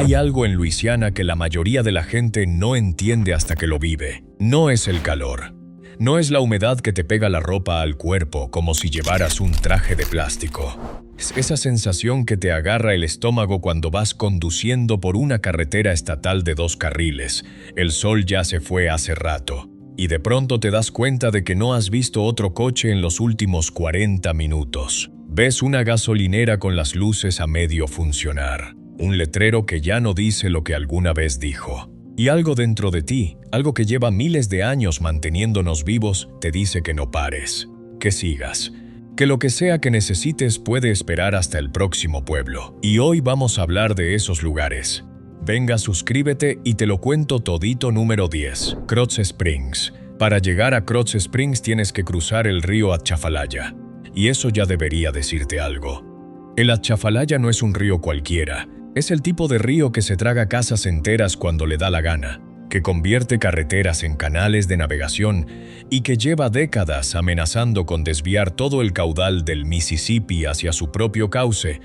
Hay algo en Luisiana que la mayoría de la gente no entiende hasta que lo vive. No es el calor. No es la humedad que te pega la ropa al cuerpo como si llevaras un traje de plástico. Es esa sensación que te agarra el estómago cuando vas conduciendo por una carretera estatal de 2 carriles. El sol ya se fue hace rato. Y de pronto te das cuenta de que no has visto otro coche en los últimos 40 minutos. Ves una gasolinera con las luces a medio funcionar. Un letrero que ya no dice lo que alguna vez dijo. Y algo dentro de ti, algo que lleva miles de años manteniéndonos vivos, te dice que no pares, que sigas, que lo que sea que necesites puede esperar hasta el próximo pueblo. Y hoy vamos a hablar de esos lugares. Venga, suscríbete y te lo cuento todito. Número 10. Krotz Springs. Para llegar a Krotz Springs tienes que cruzar el río Atchafalaya. Y eso ya debería decirte algo. El Atchafalaya no es un río cualquiera. Es el tipo de río que se traga casas enteras cuando le da la gana, que convierte carreteras en canales de navegación y que lleva décadas amenazando con desviar todo el caudal del Mississippi hacia su propio cauce,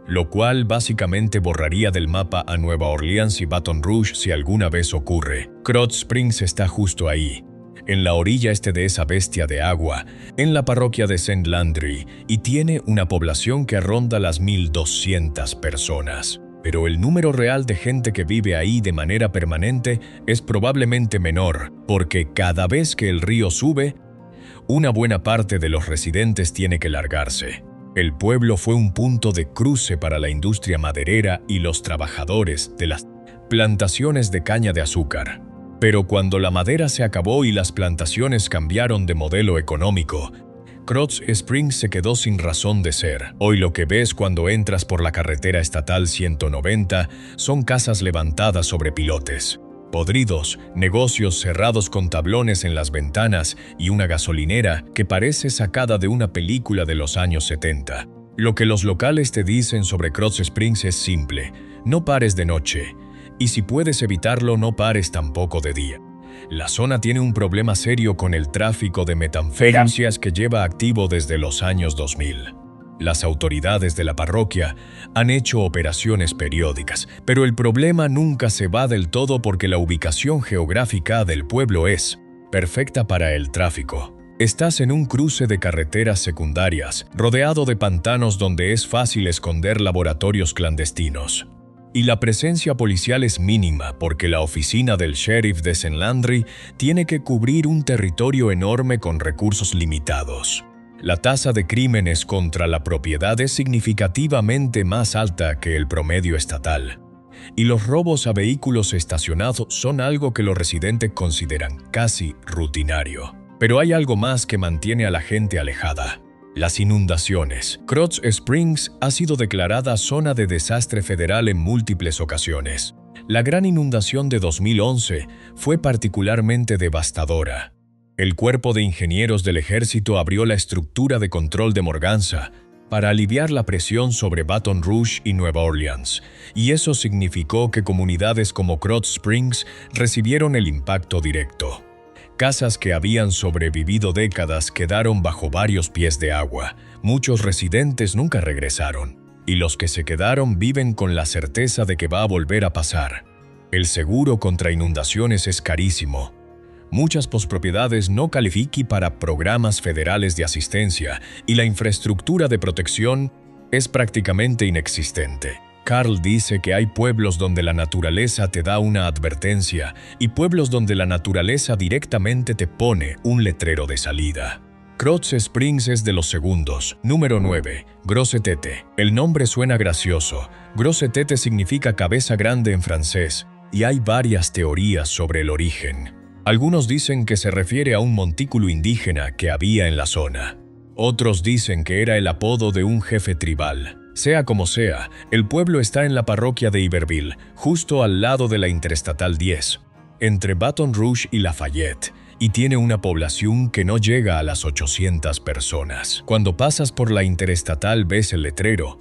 lo cual básicamente borraría del mapa a Nueva Orleans y Baton Rouge si alguna vez ocurre. Krotz Springs está justo ahí, en la orilla este de esa bestia de agua, en la parroquia de St. Landry, y tiene una población que ronda las 1,200 personas. Pero el número real de gente que vive ahí de manera permanente es probablemente menor, porque cada vez que el río sube, una buena parte de los residentes tiene que largarse. El pueblo fue un punto de cruce para la industria maderera y los trabajadores de las plantaciones de caña de azúcar. Pero cuando la madera se acabó y las plantaciones cambiaron de modelo económico, Krotz Springs se quedó sin razón de ser. Hoy lo que ves cuando entras por la carretera estatal 190 son casas levantadas sobre pilotes, podridos, negocios cerrados con tablones en las ventanas y una gasolinera que parece sacada de una película de los años 70. Lo que los locales te dicen sobre Krotz Springs es simple: no pares de noche, y si puedes evitarlo, no pares tampoco de día. La zona tiene un problema serio con el tráfico de metanfetaminas que lleva activo desde los años 2000. Las autoridades de la parroquia han hecho operaciones periódicas, pero el problema nunca se va del todo porque la ubicación geográfica del pueblo es perfecta para el tráfico. Estás en un cruce de carreteras secundarias, rodeado de pantanos donde es fácil esconder laboratorios clandestinos. Y la presencia policial es mínima porque la oficina del sheriff de St. Landry tiene que cubrir un territorio enorme con recursos limitados. La tasa de crímenes contra la propiedad es significativamente más alta que el promedio estatal. Y los robos a vehículos estacionados son algo que los residentes consideran casi rutinario. Pero hay algo más que mantiene a la gente alejada: las inundaciones. Krotz Springs ha sido declarada zona de desastre federal en múltiples ocasiones. La gran inundación de 2011 fue particularmente devastadora. El Cuerpo de Ingenieros del Ejército abrió la estructura de control de Morganza para aliviar la presión sobre Baton Rouge y Nueva Orleans, y eso significó que comunidades como Krotz Springs recibieron el impacto directo. Casas que habían sobrevivido décadas quedaron bajo varios pies de agua. Muchos residentes nunca regresaron, y los que se quedaron viven con la certeza de que va a volver a pasar. El seguro contra inundaciones es carísimo. Muchas pospropiedades no califican para programas federales de asistencia, y la infraestructura de protección es prácticamente inexistente. Carl dice que hay pueblos donde la naturaleza te da una advertencia y pueblos donde la naturaleza directamente te pone un letrero de salida. Krotz Springs es de los segundos. Número 9. Grosse Tete. El nombre suena gracioso. Grosse Tete significa cabeza grande en francés, y hay varias teorías sobre el origen. Algunos dicen que se refiere a un montículo indígena que había en la zona. Otros dicen que era el apodo de un jefe tribal. Sea como sea, el pueblo está en la parroquia de Iberville, justo al lado de la Interestatal 10, entre Baton Rouge y Lafayette, y tiene una población que no llega a las 800 personas. Cuando pasas por la Interestatal ves el letrero,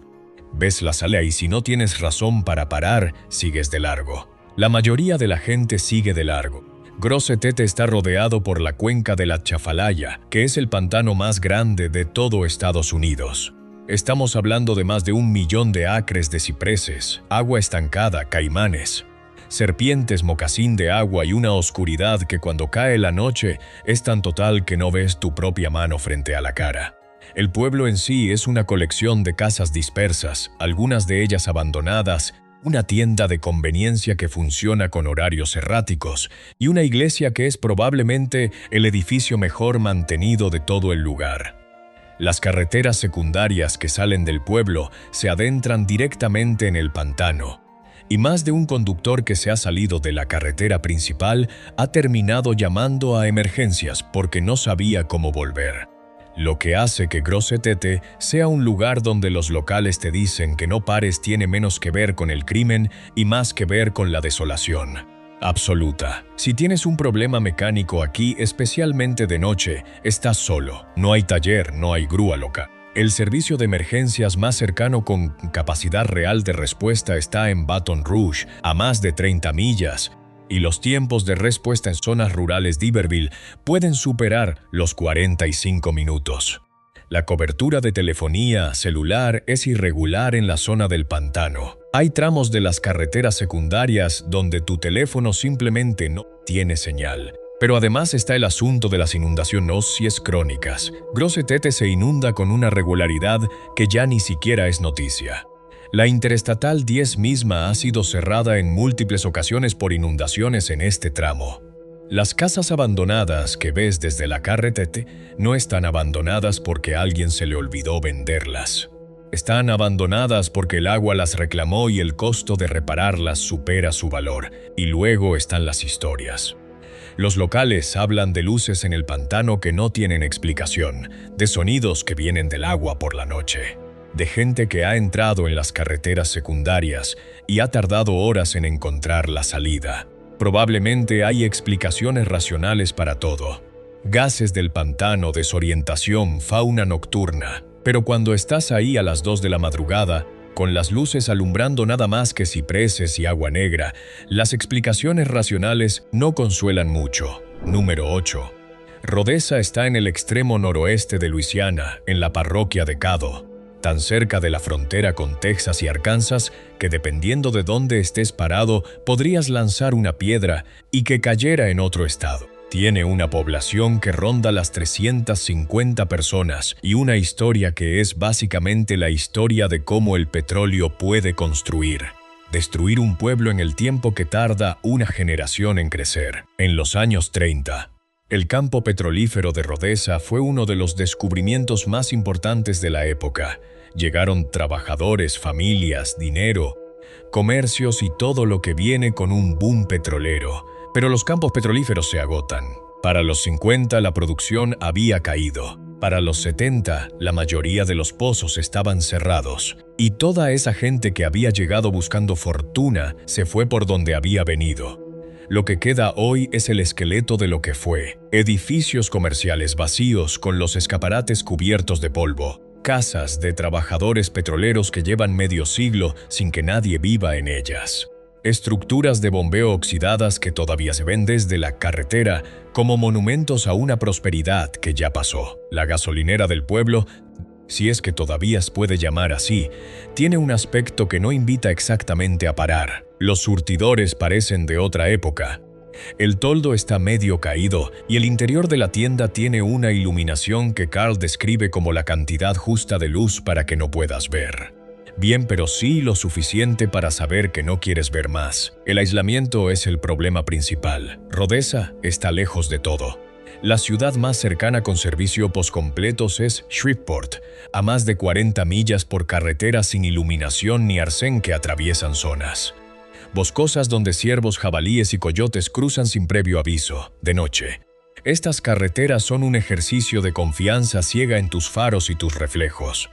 ves la sala y si no tienes razón para parar, sigues de largo. La mayoría de la gente sigue de largo. Grosse Tete está rodeado por la cuenca del Atchafalaya, que es el pantano más grande de todo Estados Unidos. Estamos hablando de más de 1 millón de acres de cipreses, agua estancada, caimanes, serpientes, mocasín de agua y una oscuridad que cuando cae la noche es tan total que no ves tu propia mano frente a la cara. El pueblo en sí es una colección de casas dispersas, algunas de ellas abandonadas, una tienda de conveniencia que funciona con horarios erráticos y una iglesia que es probablemente el edificio mejor mantenido de todo el lugar. Las carreteras secundarias que salen del pueblo se adentran directamente en el pantano, y más de un conductor que se ha salido de la carretera principal ha terminado llamando a emergencias porque no sabía cómo volver. Lo que hace que Grosse Tete sea un lugar donde los locales te dicen que no pares tiene menos que ver con el crimen y más que ver con la desolación absoluta. Si tienes un problema mecánico aquí, especialmente de noche, estás solo. No hay taller, no hay grúa local. El servicio de emergencias más cercano con capacidad real de respuesta está en Baton Rouge, a más de 30 millas, y los tiempos de respuesta en zonas rurales de Iberville pueden superar los 45 minutos. La cobertura de telefonía celular es irregular en la zona del pantano. Hay tramos de las carreteras secundarias donde tu teléfono simplemente no tiene señal. Pero además está el asunto de las inundaciones crónicas. Grosse Tete se inunda con una regularidad que ya ni siquiera es noticia. La Interestatal 10 misma ha sido cerrada en múltiples ocasiones por inundaciones en este tramo. Las casas abandonadas que ves desde la carretera no están abandonadas porque a alguien se le olvidó venderlas. Están abandonadas porque el agua las reclamó y el costo de repararlas supera su valor. Y luego están las historias. Los locales hablan de luces en el pantano que no tienen explicación, de sonidos que vienen del agua por la noche, de gente que ha entrado en las carreteras secundarias y ha tardado horas en encontrar la salida. Probablemente hay explicaciones racionales para todo. Gases del pantano, desorientación, fauna nocturna. Pero cuando estás ahí a las 2 de la madrugada, con las luces alumbrando nada más que cipreses y agua negra, las explicaciones racionales no consuelan mucho. Número 8. Rodessa está en el extremo noroeste de Luisiana, en la parroquia de Caddo, tan cerca de la frontera con Texas y Arkansas que dependiendo de dónde estés parado podrías lanzar una piedra y que cayera en otro estado. Tiene una población que ronda las 350 personas y una historia que es básicamente la historia de cómo el petróleo puede destruir un pueblo en el tiempo que tarda una generación en crecer. En los años 30, el campo petrolífero de Rodessa fue uno de los descubrimientos más importantes de la época. Llegaron trabajadores, familias, dinero, comercios y todo lo que viene con un boom petrolero. Pero los campos petrolíferos se agotan. Para los 50 la producción había caído. Para los 70 la mayoría de los pozos estaban cerrados. Y toda esa gente que había llegado buscando fortuna se fue por donde había venido. Lo que queda hoy es el esqueleto de lo que fue. Edificios comerciales vacíos con los escaparates cubiertos de polvo. Casas de trabajadores petroleros que llevan medio siglo sin que nadie viva en ellas. Estructuras de bombeo oxidadas que todavía se ven desde la carretera como monumentos a una prosperidad que ya pasó. La gasolinera del pueblo, si es que todavía se puede llamar así, tiene un aspecto que no invita exactamente a parar. Los surtidores parecen de otra época. El toldo está medio caído y el interior de la tienda tiene una iluminación que Carl describe como la cantidad justa de luz para que no puedas ver. Bien, pero sí lo suficiente para saber que no quieres ver más. El aislamiento es el problema principal. Rodessa está lejos de todo. La ciudad más cercana con servicio postcompletos es Shreveport, a más de 40 millas por carretera sin iluminación ni arcén que atraviesan zonas boscosas donde ciervos, jabalíes y coyotes cruzan sin previo aviso, de noche. Estas carreteras son un ejercicio de confianza ciega en tus faros y tus reflejos.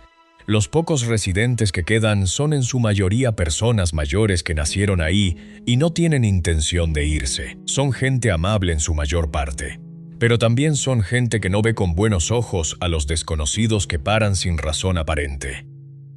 Los pocos residentes que quedan son en su mayoría personas mayores que nacieron ahí y no tienen intención de irse. Son gente amable en su mayor parte. Pero también son gente que no ve con buenos ojos a los desconocidos que paran sin razón aparente.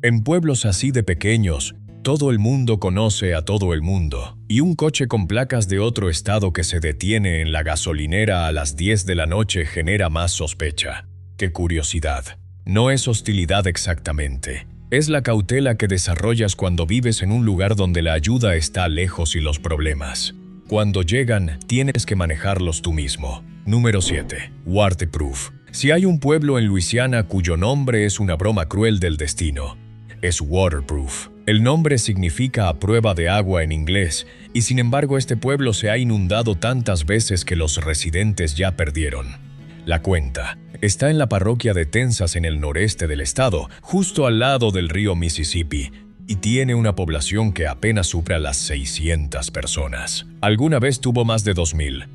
En pueblos así de pequeños, todo el mundo conoce a todo el mundo, y un coche con placas de otro estado que se detiene en la gasolinera a las 10 de la noche genera más sospecha que curiosidad. No es hostilidad exactamente. Es la cautela que desarrollas cuando vives en un lugar donde la ayuda está lejos y los problemas. Cuando llegan, tienes que manejarlos tú mismo. Número 7. Waterproof. Si hay un pueblo en Luisiana cuyo nombre es una broma cruel del destino, es waterproof. El nombre significa a prueba de agua en inglés, y sin embargo este pueblo se ha inundado tantas veces que los residentes ya perdieron la cuenta. Está en la parroquia de Tensas en el noreste del estado, justo al lado del río Mississippi, y tiene una población que apenas supera las 600 personas. Alguna vez tuvo más de 2,000.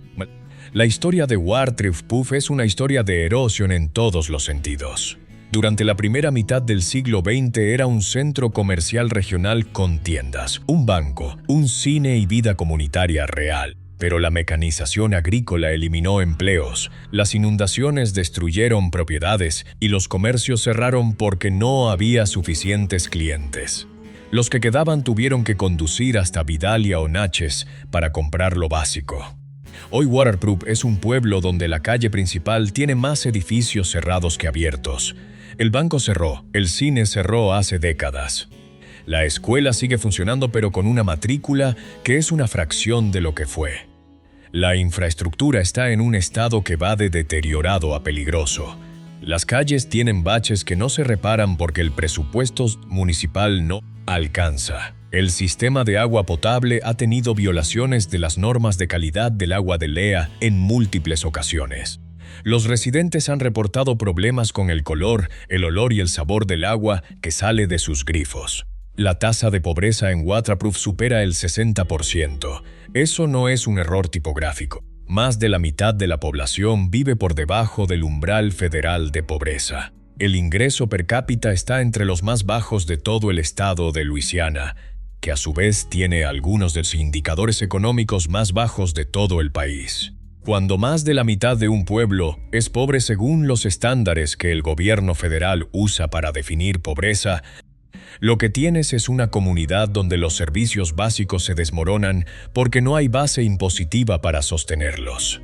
La historia de Waterproof es una historia de erosión en todos los sentidos. Durante la primera mitad del siglo XX era un centro comercial regional con tiendas, un banco, un cine y vida comunitaria real. Pero la mecanización agrícola eliminó empleos, las inundaciones destruyeron propiedades y los comercios cerraron porque no había suficientes clientes. Los que quedaban tuvieron que conducir hasta Vidalia o Natchez para comprar lo básico. Hoy Waterproof es un pueblo donde la calle principal tiene más edificios cerrados que abiertos. El banco cerró, el cine cerró hace décadas. La escuela sigue funcionando pero con una matrícula que es una fracción de lo que fue. La infraestructura está en un estado que va de deteriorado a peligroso. Las calles tienen baches que no se reparan porque el presupuesto municipal no alcanza. El sistema de agua potable ha tenido violaciones de las normas de calidad del agua de Lea en múltiples ocasiones. Los residentes han reportado problemas con el color, el olor y el sabor del agua que sale de sus grifos. La tasa de pobreza en Waterproof supera el 60%. Eso no es un error tipográfico. Más de la mitad de la población vive por debajo del umbral federal de pobreza. El ingreso per cápita está entre los más bajos de todo el estado de Luisiana, que a su vez tiene algunos de los indicadores económicos más bajos de todo el país. Cuando más de la mitad de un pueblo es pobre según los estándares que el gobierno federal usa para definir pobreza, lo que tienes es una comunidad donde los servicios básicos se desmoronan porque no hay base impositiva para sostenerlos.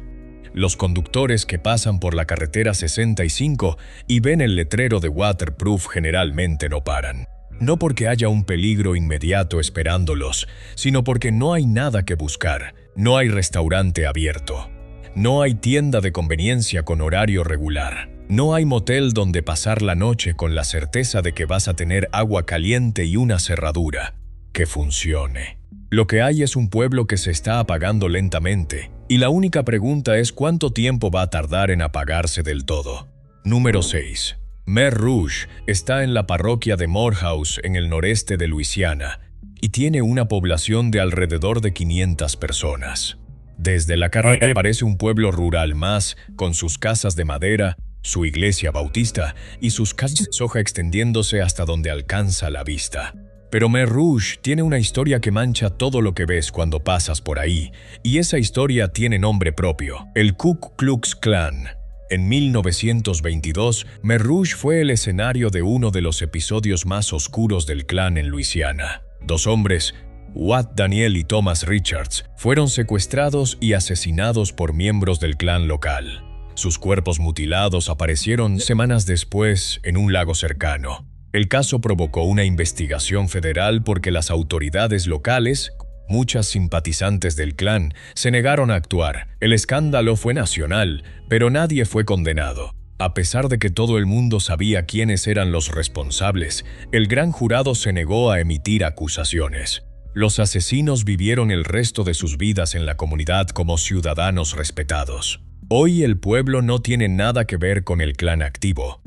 Los conductores que pasan por la carretera 65 y ven el letrero de Waterproof generalmente no paran. No porque haya un peligro inmediato esperándolos, sino porque no hay nada que buscar, no hay restaurante abierto, no hay tienda de conveniencia con horario regular. No hay motel donde pasar la noche con la certeza de que vas a tener agua caliente y una cerradura que funcione. Lo que hay es un pueblo que se está apagando lentamente, y la única pregunta es cuánto tiempo va a tardar en apagarse del todo. Número 6. Mer Rouge está en la parroquia de Morehouse en el noreste de Luisiana y tiene una población de alrededor de 500 personas. Desde la carretera parece un pueblo rural más, con sus casas de madera, su iglesia bautista y sus calles de soja extendiéndose hasta donde alcanza la vista. Pero Mer Rouge tiene una historia que mancha todo lo que ves cuando pasas por ahí, y esa historia tiene nombre propio, el Ku Klux Klan. En 1922, Mer Rouge fue el escenario de uno de los episodios más oscuros del Klan en Luisiana. 2 hombres, Watt Daniel y Thomas Richards, fueron secuestrados y asesinados por miembros del Klan local. Sus cuerpos mutilados aparecieron semanas después en un lago cercano. El caso provocó una investigación federal porque las autoridades locales, muchas simpatizantes del Klan, se negaron a actuar. El escándalo fue nacional, pero nadie fue condenado. A pesar de que todo el mundo sabía quiénes eran los responsables, el gran jurado se negó a emitir acusaciones. Los asesinos vivieron el resto de sus vidas en la comunidad como ciudadanos respetados. Hoy el pueblo no tiene nada que ver con el Klan activo,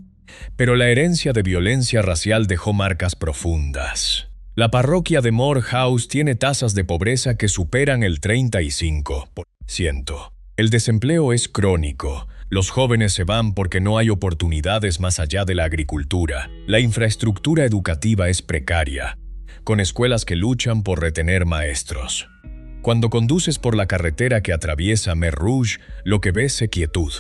pero la herencia de violencia racial dejó marcas profundas. La parroquia de Morehouse tiene tasas de pobreza que superan el 35%. El desempleo es crónico. Los jóvenes se van porque no hay oportunidades más allá de la agricultura. La infraestructura educativa es precaria, con escuelas que luchan por retener maestros. Cuando conduces por la carretera que atraviesa Mer Rouge, lo que ves es quietud.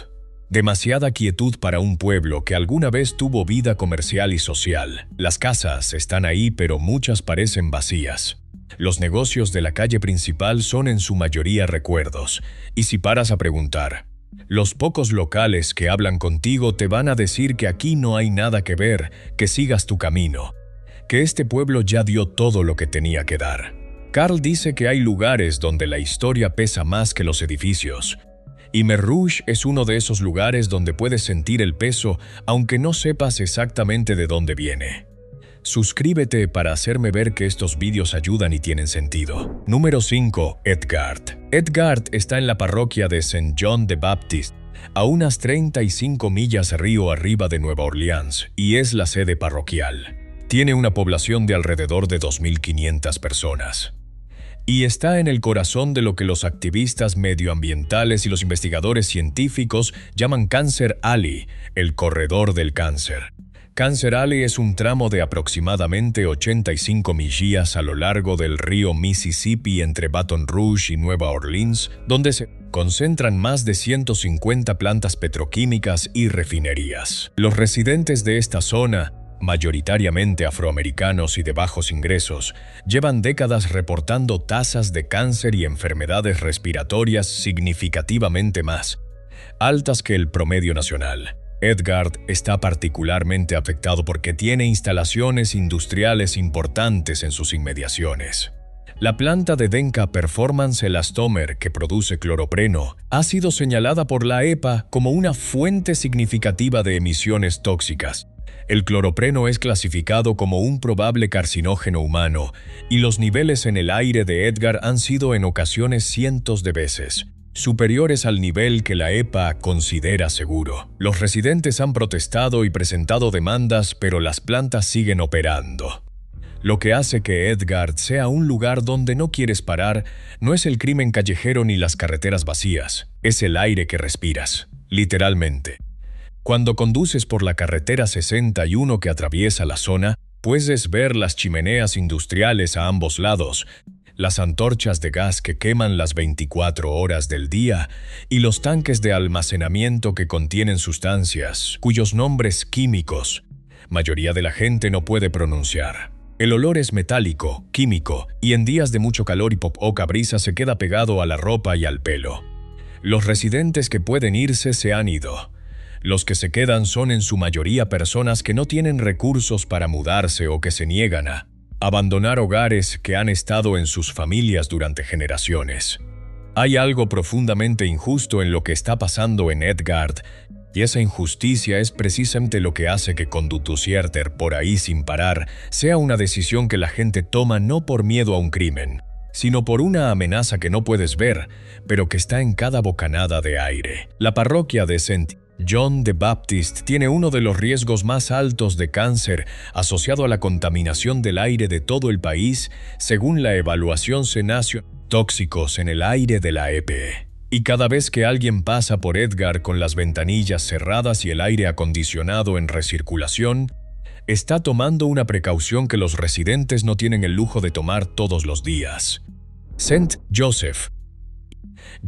Demasiada quietud para un pueblo que alguna vez tuvo vida comercial y social. Las casas están ahí, pero muchas parecen vacías. Los negocios de la calle principal son en su mayoría recuerdos. Y si paras a preguntar, Los pocos locales que hablan contigo te van a decir que aquí no hay nada que ver, que sigas tu camino, que este pueblo ya dio todo lo que tenía que dar. Carl dice que hay lugares donde la historia pesa más que los edificios. Y Mer Rouge es uno de esos lugares donde puedes sentir el peso aunque no sepas exactamente de dónde viene. Suscríbete para hacerme ver que estos vídeos ayudan y tienen sentido. Número 5. Edgard. Edgard está en la parroquia de Saint John the Baptist, a unas 35 millas río arriba de Nueva Orleans, y es la sede parroquial. Tiene una población de alrededor de 2.500 personas. Y está en el corazón de lo que los activistas medioambientales y los investigadores científicos llaman Cancer Alley, el corredor del cáncer. Cancer Alley es un tramo de aproximadamente 85 millas a lo largo del río Mississippi entre Baton Rouge y Nueva Orleans, donde se concentran más de 150 plantas petroquímicas y refinerías. Los residentes de esta zona, mayoritariamente afroamericanos y de bajos ingresos, llevan décadas reportando tasas de cáncer y enfermedades respiratorias significativamente más altas que el promedio nacional. Edgard está particularmente afectado porque tiene instalaciones industriales importantes en sus inmediaciones. La planta de Denka Performance Elastomer, que produce cloropreno, ha sido señalada por la EPA como una fuente significativa de emisiones tóxicas. El cloropreno es clasificado como un probable carcinógeno humano y los niveles en el aire de Edgard han sido en ocasiones cientos de veces superiores al nivel que la EPA considera seguro. Los residentes han protestado y presentado demandas, pero las plantas siguen operando. Lo que hace que Edgard sea un lugar donde no quieres parar no es el crimen callejero ni las carreteras vacías, es el aire que respiras, literalmente. Cuando conduces por la carretera 61 que atraviesa la zona, puedes ver las chimeneas industriales a ambos lados, las antorchas de gas que queman las 24 horas del día y los tanques de almacenamiento que contienen sustancias cuyos nombres químicos mayoría de la gente no puede pronunciar. El olor es metálico, químico, y en días de mucho calor y poca brisa se queda pegado a la ropa y al pelo. Los residentes que pueden irse se han ido. Los que se quedan son en su mayoría personas que no tienen recursos para mudarse o que se niegan a abandonar hogares que han estado en sus familias durante generaciones. Hay algo profundamente injusto en lo que está pasando en Edgard, y esa injusticia es precisamente lo que hace que conducir por ahí sin parar sea una decisión que la gente toma no por miedo a un crimen, sino por una amenaza que no puedes ver, pero que está en cada bocanada de aire. La parroquia de Saint John the Baptist tiene uno de los riesgos más altos de cáncer asociado a la contaminación del aire de todo el país, según la evaluación National Tóxicos en el aire de la EPA. Y cada vez que alguien pasa por Edgard con las ventanillas cerradas y el aire acondicionado en recirculación, está tomando una precaución que los residentes no tienen el lujo de tomar todos los días. Saint Joseph.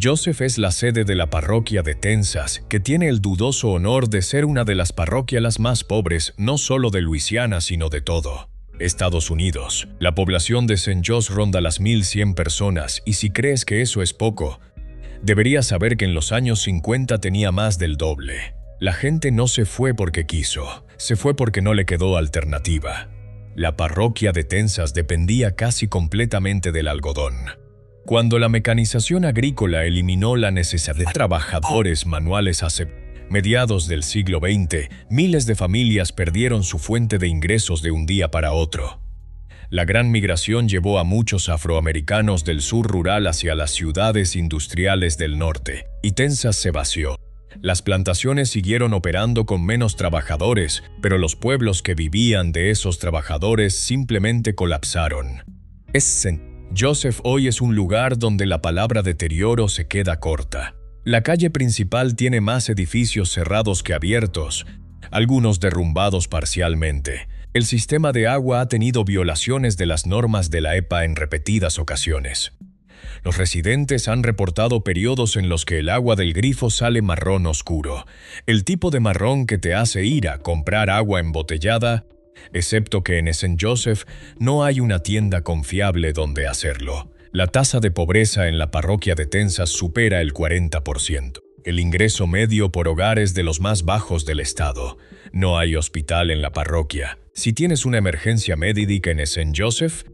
Joseph es la sede de la parroquia de Tensas, que tiene el dudoso honor de ser una de las parroquias más pobres no solo de Luisiana, sino de todo Estados Unidos. La población de Saint Joseph ronda las 1.100 personas, y si crees que eso es poco, deberías saber que en los años 50 tenía más del doble. La gente no se fue porque quiso, se fue porque no le quedó alternativa. La parroquia de Tensas dependía casi completamente del algodón. Cuando la mecanización agrícola eliminó la necesidad de trabajadores manuales hacia mediados del siglo XX, miles de familias perdieron su fuente de ingresos de un día para otro. La gran migración llevó a muchos afroamericanos del sur rural hacia las ciudades industriales del norte, y Tensas se vació. Las plantaciones siguieron operando con menos trabajadores, pero los pueblos que vivían de esos trabajadores simplemente colapsaron. Saint Joseph hoy es un lugar donde la palabra deterioro se queda corta. La calle principal tiene más edificios cerrados que abiertos, algunos derrumbados parcialmente. El sistema de agua ha tenido violaciones de las normas de la EPA en repetidas ocasiones. Los residentes han reportado periodos en los que el agua del grifo sale marrón oscuro, el tipo de marrón que te hace ir a comprar agua embotellada, excepto que en Saint Joseph no hay una tienda confiable donde hacerlo. La tasa de pobreza en la parroquia de Tensas supera el 40%. El ingreso medio por hogar es de los más bajos del estado. No hay hospital en la parroquia. Si tienes una emergencia médica en St. Joseph,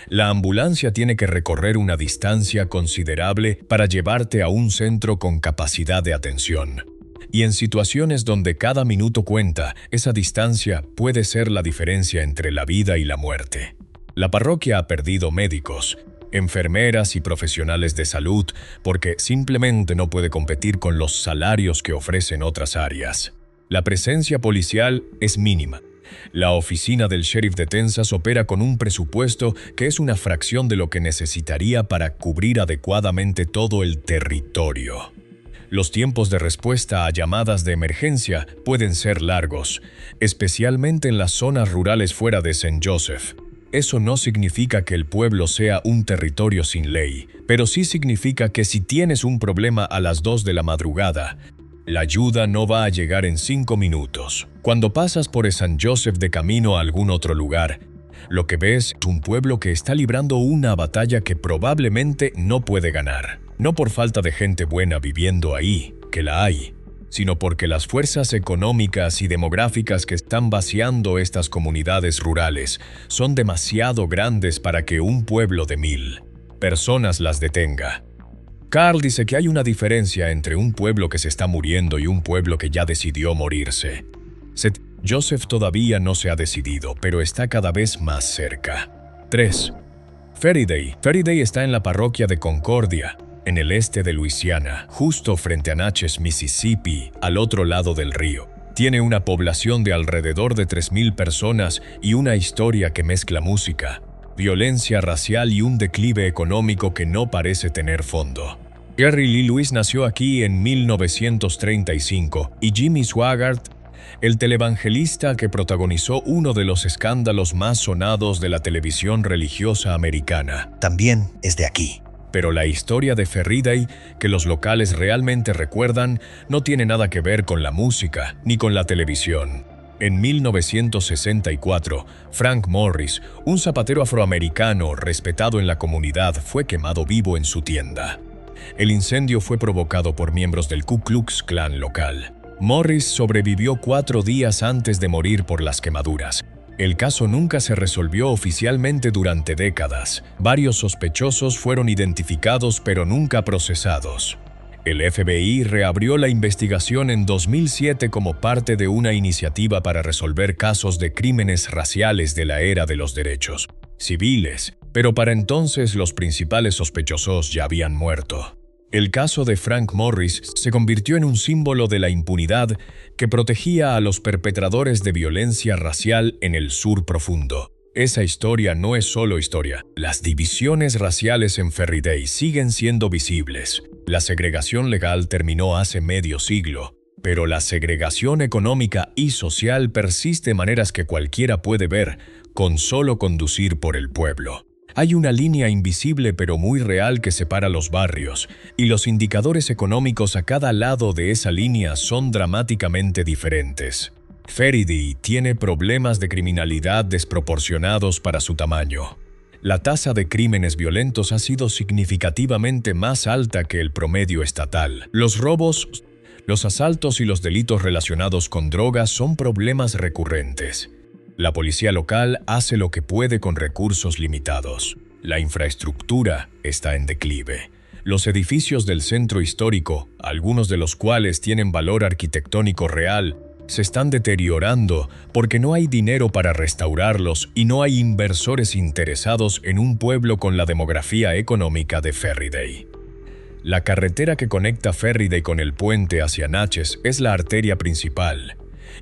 la ambulancia tiene que recorrer una distancia considerable para llevarte a un centro con capacidad de atención. Y en situaciones donde cada minuto cuenta, esa distancia puede ser la diferencia entre la vida y la muerte. La parroquia ha perdido médicos, enfermeras y profesionales de salud porque simplemente no puede competir con los salarios que ofrecen otras áreas. La presencia policial es mínima. La oficina del sheriff de Tensas opera con un presupuesto que es una fracción de lo que necesitaría para cubrir adecuadamente todo el territorio. Los tiempos de respuesta a llamadas de emergencia pueden ser largos, especialmente en las zonas rurales fuera de St. Joseph. Eso no significa que el pueblo sea un territorio sin ley, pero sí significa que si tienes un problema a las 2 de la madrugada, la ayuda no va a llegar en 5 minutos. Cuando pasas por St. Joseph de camino a algún otro lugar, lo que ves es un pueblo que está librando una batalla que probablemente no puede ganar. No por falta de gente buena viviendo ahí, que la hay, sino porque las fuerzas económicas y demográficas que están vaciando estas comunidades rurales son demasiado grandes para que un pueblo de 1000 personas las detenga. Carl dice que hay una diferencia entre un pueblo que se está muriendo y un pueblo que ya decidió morirse. St. Joseph todavía no se ha decidido, pero está cada vez más cerca. 3. Faraday. Faraday está en la parroquia de Concordia, en el este de Luisiana, justo frente a Natchez, Mississippi, al otro lado del río. Tiene una población de alrededor de 3000 personas y una historia que mezcla música, violencia racial y un declive económico que no parece tener fondo. Jerry Lee Lewis nació aquí en 1935 y Jimmy Swaggart, el televangelista que protagonizó uno de los escándalos más sonados de la televisión religiosa americana, también es de aquí. Pero la historia de Faraday, que los locales realmente recuerdan, no tiene nada que ver con la música ni con la televisión. En 1964, Frank Morris, un zapatero afroamericano respetado en la comunidad, fue quemado vivo en su tienda. El incendio fue provocado por miembros del Ku Klux Klan local. Morris sobrevivió 4 días antes de morir por las quemaduras. El caso nunca se resolvió oficialmente durante décadas. Varios sospechosos fueron identificados pero nunca procesados. El FBI reabrió la investigación en 2007 como parte de una iniciativa para resolver casos de crímenes raciales de la era de los derechos civiles, pero para entonces los principales sospechosos ya habían muerto. El caso de Frank Morris se convirtió en un símbolo de la impunidad que protegía a los perpetradores de violencia racial en el sur profundo. Esa historia no es solo historia. Las divisiones raciales en Faraday siguen siendo visibles. La segregación legal terminó hace medio siglo, pero la segregación económica y social persiste de maneras que cualquiera puede ver con solo conducir por el pueblo. Hay una línea invisible pero muy real que separa los barrios, y los indicadores económicos a cada lado de esa línea son dramáticamente diferentes. Faraday tiene problemas de criminalidad desproporcionados para su tamaño. La tasa de crímenes violentos ha sido significativamente más alta que el promedio estatal. Los robos, los asaltos y los delitos relacionados con drogas son problemas recurrentes. La policía local hace lo que puede con recursos limitados. La infraestructura está en declive. Los edificios del centro histórico, algunos de los cuales tienen valor arquitectónico real, se están deteriorando porque no hay dinero para restaurarlos y no hay inversores interesados en un pueblo con la demografía económica de Faraday. La carretera que conecta Faraday con el puente hacia Natchez es la arteria principal,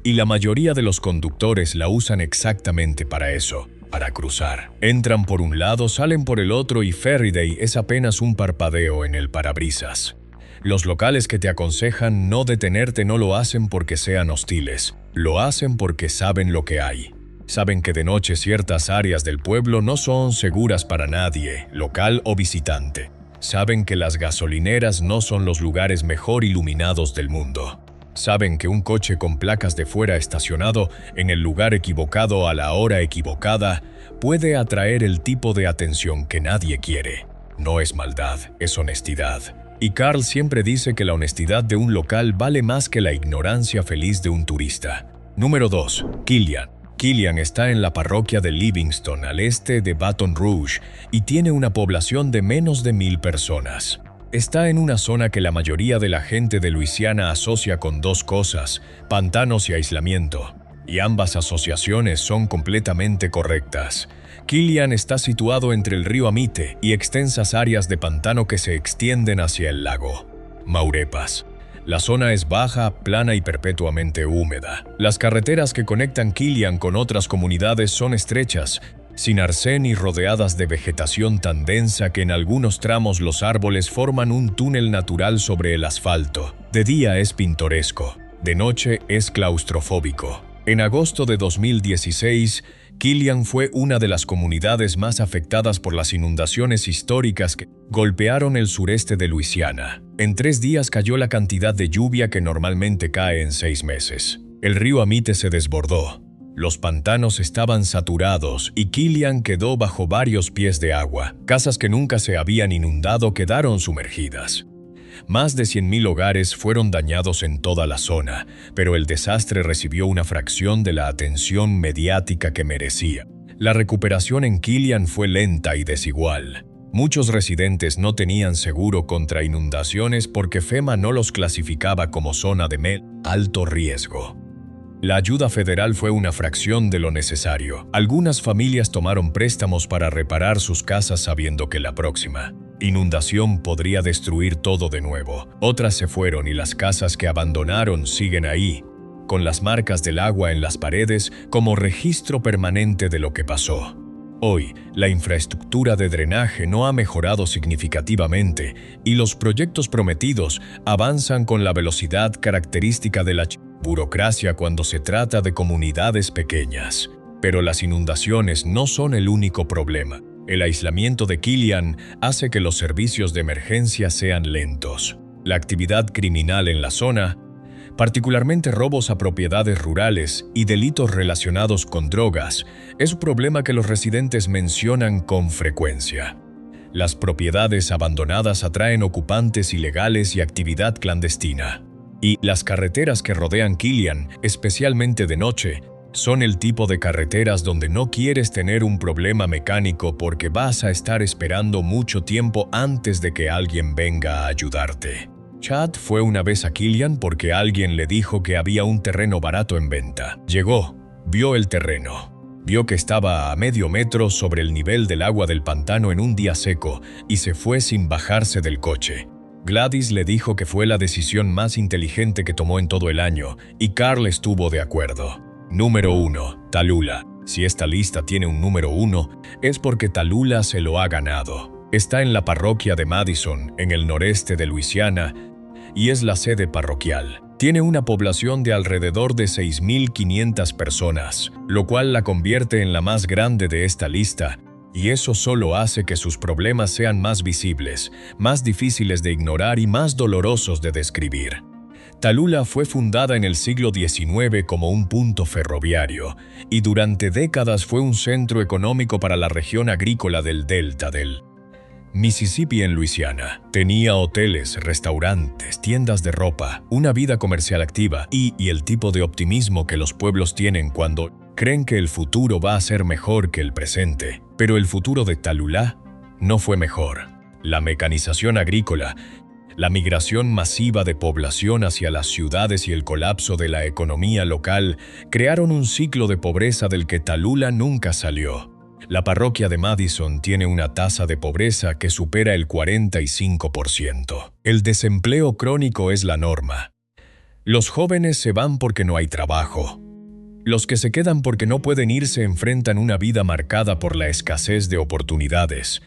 y la mayoría de los conductores la usan exactamente para eso, para cruzar. Entran por un lado, salen por el otro y Faraday es apenas un parpadeo en el parabrisas. Los locales que te aconsejan no detenerte no lo hacen porque sean hostiles, lo hacen porque saben lo que hay. Saben que de noche ciertas áreas del pueblo no son seguras para nadie, local o visitante. Saben que las gasolineras no son los lugares mejor iluminados del mundo. Saben que un coche con placas de fuera estacionado en el lugar equivocado a la hora equivocada puede atraer el tipo de atención que nadie quiere. No es maldad, es honestidad. Y Carl siempre dice que la honestidad de un local vale más que la ignorancia feliz de un turista. Número 2. Killian. Killian está en la parroquia de Livingston, al este de Baton Rouge, y tiene una población de menos de 1000 personas. Está en una zona que la mayoría de la gente de Luisiana asocia con dos cosas: pantanos y aislamiento. Y ambas asociaciones son completamente correctas. Killian está situado entre el río Amite y extensas áreas de pantano que se extienden hacia el lago Maurepas. La zona es baja, plana y perpetuamente húmeda. Las carreteras que conectan Killian con otras comunidades son estrechas, sin arcén y rodeadas de vegetación tan densa que en algunos tramos los árboles forman un túnel natural sobre el asfalto. De día es pintoresco, de noche es claustrofóbico. En agosto de 2016, Killian fue una de las comunidades más afectadas por las inundaciones históricas que golpearon el sureste de Luisiana. En 3 días cayó la cantidad de lluvia que normalmente cae en 6 meses. El río Amite se desbordó. Los pantanos estaban saturados y Killian quedó bajo varios pies de agua. Casas que nunca se habían inundado quedaron sumergidas. Más de 100,000 hogares fueron dañados en toda la zona, pero el desastre recibió una fracción de la atención mediática que merecía. La recuperación en Killian fue lenta y desigual. Muchos residentes no tenían seguro contra inundaciones porque FEMA no los clasificaba como zona de alto riesgo. La ayuda federal fue una fracción de lo necesario. Algunas familias tomaron préstamos para reparar sus casas sabiendo que la próxima inundación podría destruir todo de nuevo. Otras se fueron y las casas que abandonaron siguen ahí, con las marcas del agua en las paredes como registro permanente de lo que pasó. Hoy, la infraestructura de drenaje no ha mejorado significativamente y los proyectos prometidos avanzan con la velocidad característica de la burocracia cuando se trata de comunidades pequeñas. Pero las inundaciones no son el único problema. El aislamiento de Killian hace que los servicios de emergencia sean lentos. La actividad criminal en la zona, particularmente robos a propiedades rurales y delitos relacionados con drogas, es un problema que los residentes mencionan con frecuencia. Las propiedades abandonadas atraen ocupantes ilegales y actividad clandestina. Y las carreteras que rodean Killian, especialmente de noche, son el tipo de carreteras donde no quieres tener un problema mecánico porque vas a estar esperando mucho tiempo antes de que alguien venga a ayudarte. Chad fue una vez a Killian porque alguien le dijo que había un terreno barato en venta. Llegó, vio el terreno, vio que estaba a medio metro sobre el nivel del agua del pantano en un día seco y se fue sin bajarse del coche. Gladys le dijo que fue la decisión más inteligente que tomó en todo el año y Carl estuvo de acuerdo. Número 1. Tallulah. Si esta lista tiene un número 1, es porque Tallulah se lo ha ganado. Está en la parroquia de Madison, en el noreste de Luisiana, y es la sede parroquial. Tiene una población de alrededor de 6,500 personas, lo cual la convierte en la más grande de esta lista, y eso solo hace que sus problemas sean más visibles, más difíciles de ignorar y más dolorosos de describir. Tallulah fue fundada en el siglo XIX como un punto ferroviario y durante décadas fue un centro económico para la región agrícola del delta del Mississippi en Luisiana. Tenía hoteles, restaurantes, tiendas de ropa, una vida comercial activa y el tipo de optimismo que los pueblos tienen cuando creen que el futuro va a ser mejor que el presente. Pero el futuro de Tallulah no fue mejor. La mecanización agrícola, la migración masiva de población hacia las ciudades y el colapso de la economía local crearon un ciclo de pobreza del que Tallulah nunca salió. La parroquia de Madison tiene una tasa de pobreza que supera el 45%. El desempleo crónico es la norma. Los jóvenes se van porque no hay trabajo. Los que se quedan porque no pueden irse enfrentan una vida marcada por la escasez de oportunidades,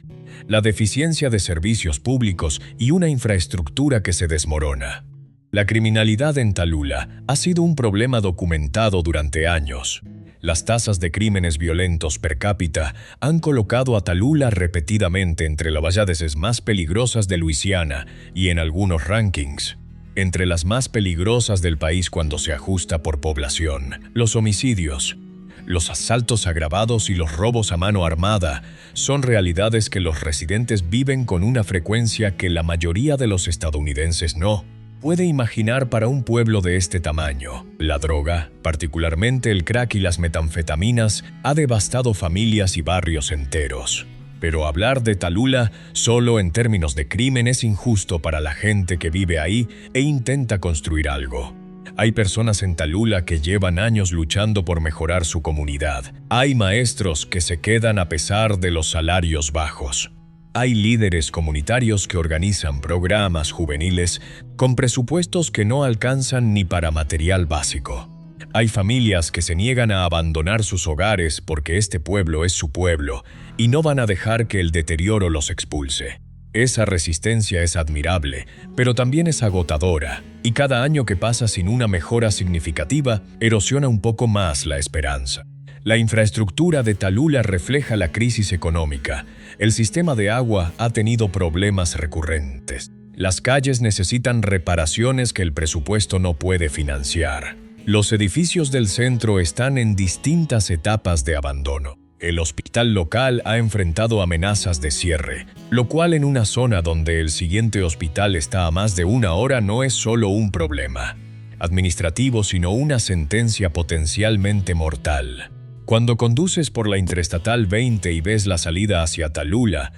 la deficiencia de servicios públicos y una infraestructura que se desmorona. La criminalidad en Tallulah ha sido un problema documentado durante años. Las tasas de crímenes violentos per cápita han colocado a Tallulah repetidamente entre las ciudades más peligrosas de Luisiana y en algunos rankings, entre las más peligrosas del país cuando se ajusta por población. Los homicidios, Los asaltos agravados y los robos a mano armada son realidades que los residentes viven con una frecuencia que la mayoría de los estadounidenses no puede imaginar para un pueblo de este tamaño. La droga, particularmente el crack y las metanfetaminas, ha devastado familias y barrios enteros. Pero hablar de Tallulah solo en términos de crimen es injusto para la gente que vive ahí e intenta construir algo. Hay personas en Tallulah que llevan años luchando por mejorar su comunidad. Hay maestros que se quedan a pesar de los salarios bajos. Hay líderes comunitarios que organizan programas juveniles con presupuestos que no alcanzan ni para material básico. Hay familias que se niegan a abandonar sus hogares porque este pueblo es su pueblo y no van a dejar que el deterioro los expulse. Esa resistencia es admirable, pero también es agotadora, y cada año que pasa sin una mejora significativa erosiona un poco más la esperanza. La infraestructura de Tallulah refleja la crisis económica. El sistema de agua ha tenido problemas recurrentes. Las calles necesitan reparaciones que el presupuesto no puede financiar. Los edificios del centro están en distintas etapas de abandono. El hospital local ha enfrentado amenazas de cierre, lo cual en una zona donde el siguiente hospital está a más de una hora no es solo un problema administrativo, sino una sentencia potencialmente mortal. Cuando conduces por la Interestatal 20 y ves la salida hacia Tallulah,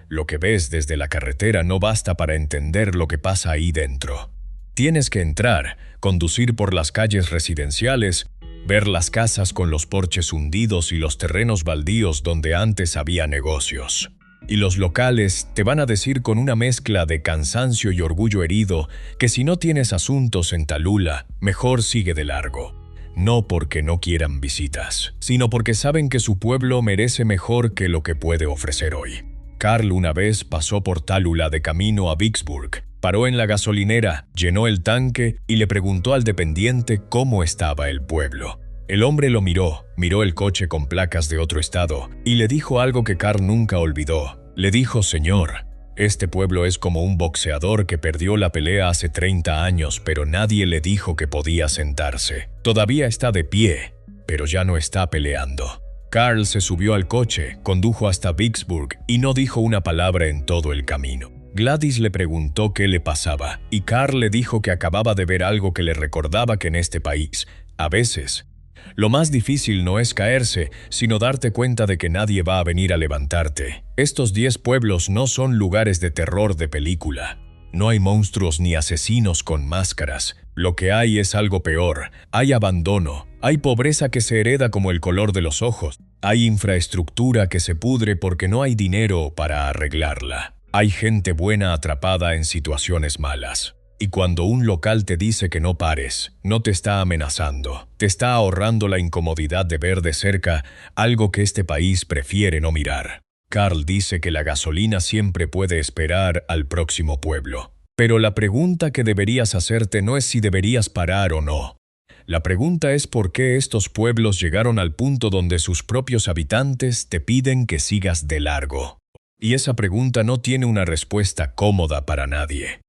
lo que ves desde la carretera no basta para entender lo que pasa ahí dentro. Tienes que entrar, conducir por las calles residenciales, ver las casas con los porches hundidos y los terrenos baldíos donde antes había negocios. Y los locales te van a decir con una mezcla de cansancio y orgullo herido que si no tienes asuntos en Tallulah, mejor sigue de largo. No porque no quieran visitas, sino porque saben que su pueblo merece mejor que lo que puede ofrecer hoy. Carl una vez pasó por Tallulah de camino a Vicksburg. Paró en la gasolinera, llenó el tanque y le preguntó al dependiente cómo estaba el pueblo. El hombre lo miró el coche con placas de otro estado y le dijo algo que Carl nunca olvidó. Le dijo: «Señor, este pueblo es como un boxeador que perdió la pelea hace 30 años, pero nadie le dijo que podía sentarse. Todavía está de pie, pero ya no está peleando». Carl se subió al coche, condujo hasta Vicksburg y no dijo una palabra en todo el camino. Gladys le preguntó qué le pasaba, y Carl le dijo que acababa de ver algo que le recordaba que en este país, a veces, lo más difícil no es caerse, sino darte cuenta de que nadie va a venir a levantarte. Estos 10 pueblos no son lugares de terror de película. No hay monstruos ni asesinos con máscaras. Lo que hay es algo peor. Hay abandono. Hay pobreza que se hereda como el color de los ojos. Hay infraestructura que se pudre porque no hay dinero para arreglarla. Hay gente buena atrapada en situaciones malas. Y cuando un local te dice que no pares, no te está amenazando, te está ahorrando la incomodidad de ver de cerca algo que este país prefiere no mirar. Carl dice que la gasolina siempre puede esperar al próximo pueblo. Pero la pregunta que deberías hacerte no es si deberías parar o no. La pregunta es por qué estos pueblos llegaron al punto donde sus propios habitantes te piden que sigas de largo. Y esa pregunta no tiene una respuesta cómoda para nadie.